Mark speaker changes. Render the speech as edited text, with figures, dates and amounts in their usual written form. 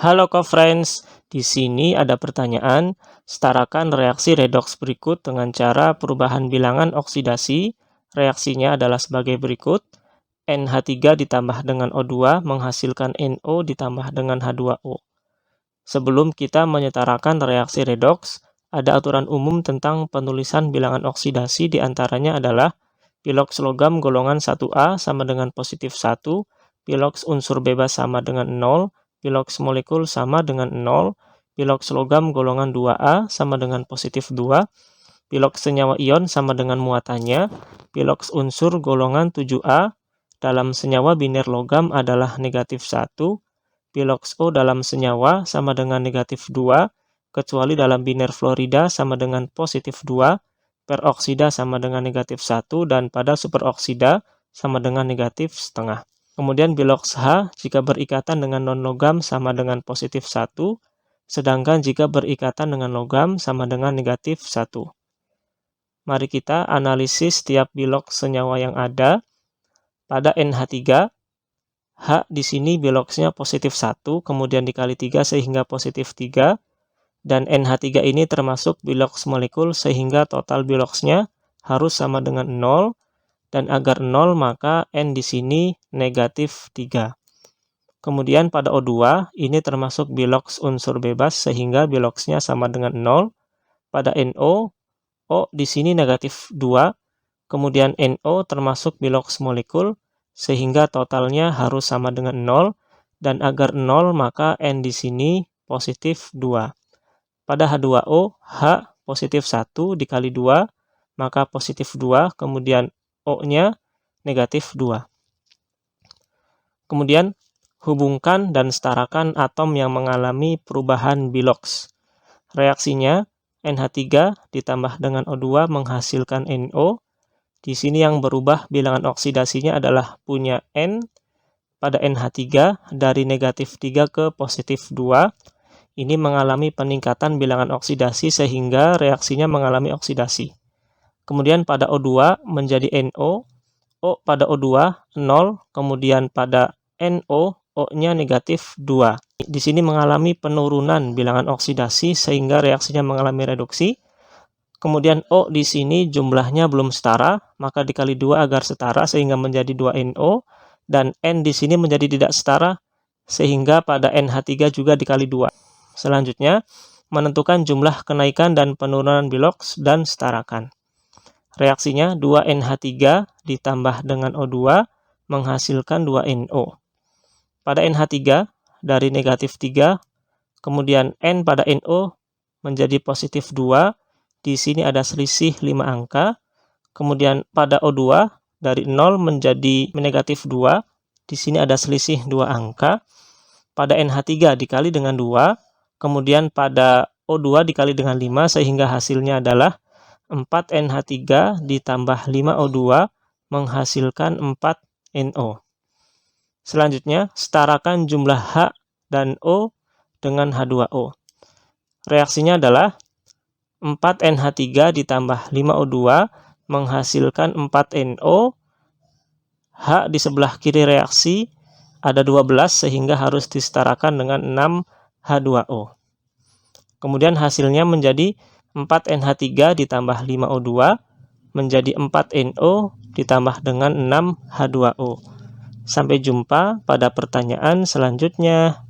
Speaker 1: Halo co-friends, di sini ada pertanyaan, setarakan reaksi redoks berikut dengan cara perubahan bilangan oksidasi. Reaksinya adalah sebagai berikut. NH3 ditambah dengan O2 menghasilkan NO ditambah dengan H2O. Sebelum kita menyetarakan reaksi redoks, ada aturan umum tentang penulisan bilangan oksidasi, diantaranya adalah piloks logam golongan 1A sama dengan positif 1, piloks unsur bebas sama dengan 0, piloks molekul sama dengan 0, piloks logam golongan 2A sama dengan positif 2, piloks senyawa ion sama dengan muatannya, piloks unsur golongan 7A dalam senyawa biner logam adalah negatif 1, piloks O dalam senyawa sama dengan negatif 2, kecuali dalam biner fluorida sama dengan positif 2, peroksida sama dengan negatif 1, dan pada superoksida sama dengan negatif setengah. Kemudian piloks H jika berikatan dengan non-logam sama dengan positif 1, sedangkan jika berikatan dengan logam sama dengan negatif 1. Mari kita analisis setiap piloks senyawa yang ada. Pada NH3, H di sini piloksnya positif 1, kemudian dikali 3 sehingga positif 3, dan NH3 ini termasuk piloks molekul sehingga total piloksnya harus sama dengan 0, dan agar 0 maka N di sini negatif 3. Kemudian pada O2 ini termasuk piloks unsur bebas sehingga piloksnya sama dengan 0. Pada NO, O di sini negatif 2, kemudian NO termasuk piloks molekul sehingga totalnya harus sama dengan 0, dan agar 0 maka N di sini positif 2. Pada H2O, H positif 1 dikali 2, maka positif 2, kemudian O-nya negatif 2. Kemudian, hubungkan dan setarakan atom yang mengalami perubahan piloks. Reaksinya, NH3 ditambah dengan O2 menghasilkan NO. Di sini yang berubah bilangan oksidasinya adalah punya N pada NH3 dari negatif 3 ke positif 2. Ini mengalami peningkatan bilangan oksidasi sehingga reaksinya mengalami oksidasi. Kemudian pada O2 menjadi NO, O pada O2 0, kemudian pada NO, O-nya negatif 2. Di sini mengalami penurunan bilangan oksidasi sehingga reaksinya mengalami reduksi. Kemudian O di sini jumlahnya belum setara, maka dikali 2 agar setara sehingga menjadi 2NO, dan N di sini menjadi tidak setara sehingga pada NH3 juga dikali 2. Selanjutnya, menentukan jumlah kenaikan dan penurunan piloks dan setarakan. Reaksinya 2NH3 ditambah dengan O2 menghasilkan 2NO. Pada NH3 dari negatif 3, kemudian N pada NO menjadi positif 2, di sini ada selisih 5 angka. Kemudian pada O2 dari 0 menjadi negatif 2, di sini ada selisih 2 angka. Pada NH3 dikali dengan 2, kemudian pada O2 dikali dengan 5 sehingga hasilnya adalah 4NH3 ditambah 5O2 menghasilkan 4NO. Selanjutnya, setarakan jumlah H dan O dengan H2O. Reaksinya adalah 4NH3 ditambah 5O2 menghasilkan 4NO. H di sebelah kiri reaksi ada 12 sehingga harus disetarakan dengan 6H2O. Kemudian hasilnya menjadi 4NH3 ditambah 5O2 menjadi 4NO ditambah dengan 6H2O. Sampai jumpa pada pertanyaan selanjutnya.